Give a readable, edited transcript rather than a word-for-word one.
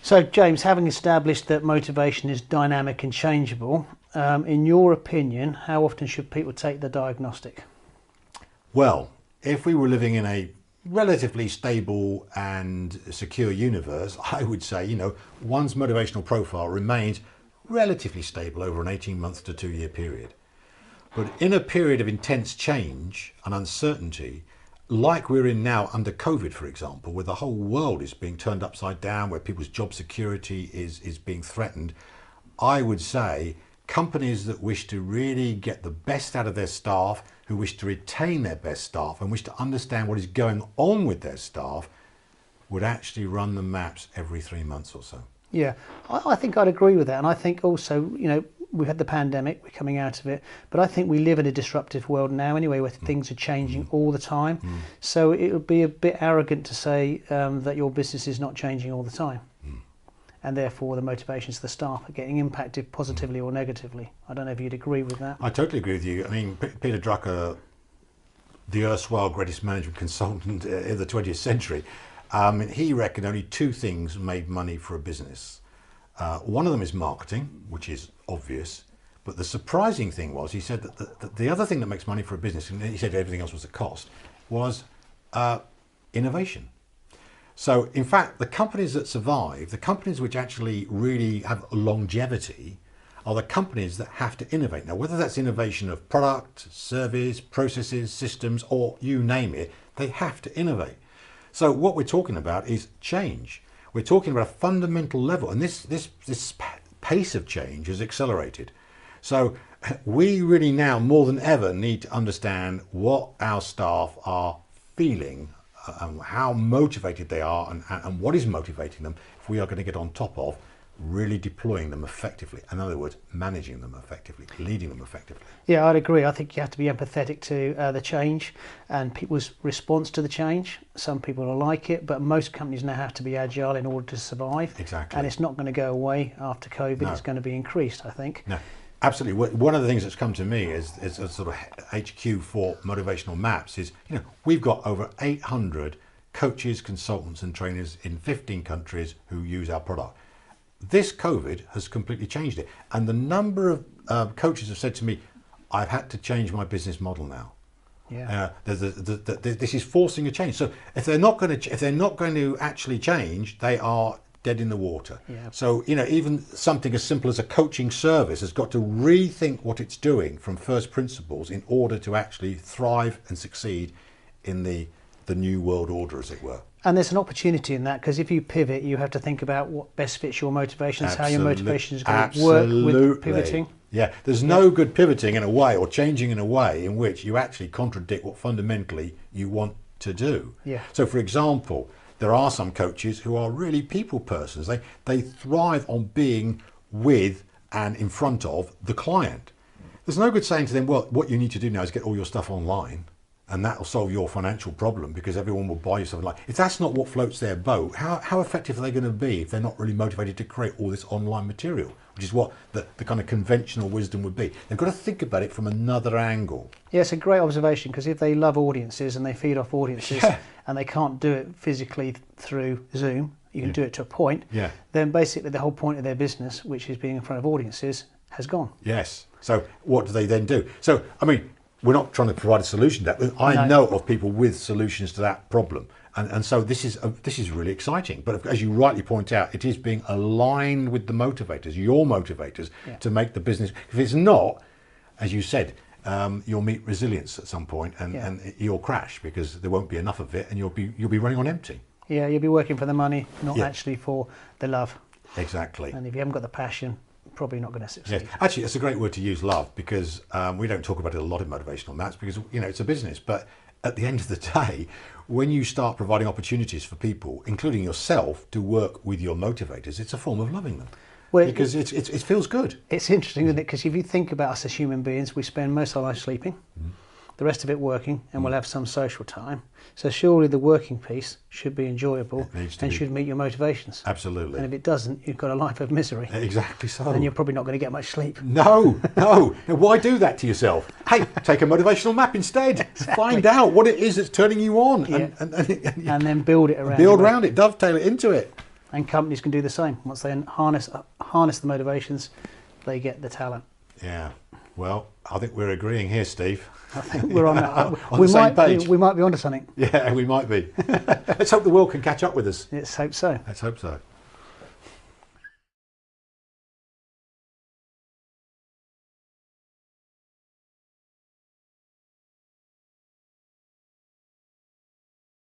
So, James, having established that motivation is dynamic and changeable, in your opinion, how often should people take the diagnostic? Well, if we were living in a relatively stable and secure universe, I would say, one's motivational profile remains relatively stable over an 18 month to 2 year period. But in a period of intense change and uncertainty, like we're in now under COVID, for example, where the whole world is being turned upside down, where people's job security is being threatened, I would say companies that wish to really get the best out of their staff, who wish to retain their best staff and wish to understand what is going on with their staff, would actually run the maps every 3 months or so. Yeah, I think I'd agree with that. And I think also, we've had the pandemic, we're coming out of it, but I think we live in a disruptive world now anyway, where things are changing all the time. So it would be a bit arrogant to say that your business is not changing all the time. And therefore the motivations of the staff are getting impacted positively or negatively. I don't know if you'd agree with that. I totally agree with you. I mean, Peter Drucker, the erstwhile greatest management consultant in the 20th century, he reckoned only two things made money for a business. One of them is marketing, which is obvious, but the surprising thing was, he said that the other thing that makes money for a business, and he said everything else was a cost, was innovation. So in fact, the companies that survive, the companies which actually really have longevity, are the companies that have to innovate. Now, whether that's innovation of product, service, processes, systems, or you name it, they have to innovate. So what we're talking about is change. We're talking about a fundamental level, and this pace of change has accelerated. So we really now more than ever need to understand what our staff are feeling, how motivated they are, and what is motivating them, if we are going to get on top of really deploying them effectively. In other words, managing them effectively, leading them effectively. Yeah, I'd agree. I think you have to be empathetic to the change and people's response to the change. Some people will like it, but most companies now have to be agile in order to survive. Exactly. And it's not going to go away after COVID. No. It's going to be increased, I think. No, absolutely. One of the things that's come to me is a sort of HQ for Motivational Maps is, we've got over 800 coaches, consultants and trainers in 15 countries who use our product. This COVID has completely changed it. And the number of coaches have said to me, I've had to change my business model now. Yeah. This is forcing a change. So if they're not going to actually change, they are dead in the water. Yeah. So, even something as simple as a coaching service has got to rethink what it's doing from first principles in order to actually thrive and succeed in the new world order, as it were. And there's an opportunity in that, because if you pivot, you have to think about what best fits your motivations, how your motivations are going to work with pivoting. Yeah, there's no good pivoting in a way or changing in a way in which you actually contradict what fundamentally you want to do. Yeah. So, for example, there are some coaches who are really people persons. They thrive on being with and in front of the client. There's no good saying to them, well, what you need to do now is get all your stuff online, and that will solve your financial problem because everyone will buy you something. Like, if that's not what floats their boat, how effective are they going to be if they're not really motivated to create all this online material, which is what the kind of conventional wisdom would be. They've got to think about it from another angle. Yeah, it's a great observation, because if they love audiences and they feed off audiences, and they can't do it physically through Zoom, you can do it to a point, then basically the whole point of their business, which is being in front of audiences, has gone. Yes. So what do they then do? So, I mean, we're not trying to provide a solution to that. I know of people with solutions to that problem. And so this is really exciting. But as you rightly point out, it is being aligned with the motivators, your motivators, to make the business. If it's not, as you said, you'll meet resilience at some point, and you'll crash because there won't be enough of it, and you'll be running on empty. Yeah, you'll be working for the money, not actually for the love. Exactly. And if you haven't got the passion, probably not going to succeed. Yes. Actually, it's a great word to use, love, because we don't talk about it a lot in Motivational Maps because it's a business. But at the end of the day, when you start providing opportunities for people, including yourself, to work with your motivators, it's a form of loving them. Well, because it feels good. It's interesting, isn't it? Because if you think about us as human beings, we spend most of our life sleeping, the rest of it working, and we'll have some social time. So surely the working piece should be enjoyable and should meet your motivations. Absolutely. And if it doesn't, you've got a life of misery. Exactly so. And you're probably not going to get much sleep. No. Now, why do that to yourself? Hey, take a motivational map instead. Exactly. Find out what it is that's turning you on, and then build it around. Build around it, dovetail it into it. And companies can do the same. Once they harness the motivations, they get the talent. Yeah. Well, I think we're agreeing here, Steve. I think we're on, on the same page. We might be onto something. Yeah, we might be. Let's hope the world can catch up with us. Let's hope so. Let's hope so.